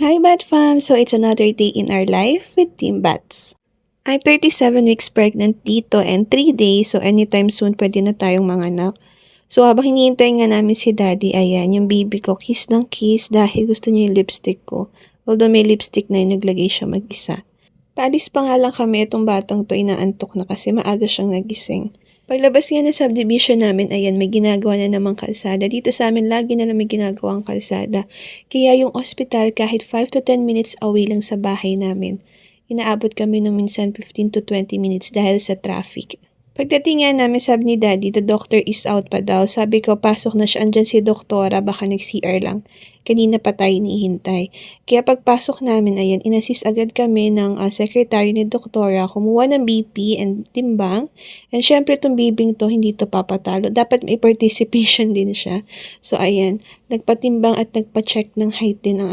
Hi Bat Fam! So it's another day in our life with Team Bats. I'm 37 weeks pregnant dito and 3 days, so anytime soon pwede na tayong manganak. So habang hinihintay nga namin si Daddy, ayan, yung baby ko kiss ng kiss dahil gusto niya yung lipstick ko. Although may lipstick na yun, naglagay siya mag-isa. Paalis pa nga lang kami, itong batang to inaantok na kasi maaga siyang nagising. Paglabas nga ng subdivision namin, ayan, may ginagawa na namang kalsada. Dito sa amin, lagi na lang may ginagawang kalsada. Kaya yung ospital, kahit 5 to 10 minutes away lang sa bahay namin, inaabot kami ng minsan 15 to 20 minutes dahil sa traffic. Pagdating nga namin, sabi ni Daddy, the doctor is out pa daw. Sabi ko, pasok na siya, andyan si doktora, baka nag-CR lang. Kanina pa tayo hinihintay. Kaya pagpasok namin, ayan, inassist agad kami ng secretary ni doktora, kumuha ng BP and timbang. And syempre, itong bibing to, hindi to papatalo. Dapat may participation din siya. So, ayan, nagpatimbang at nagpa-check ng height din ang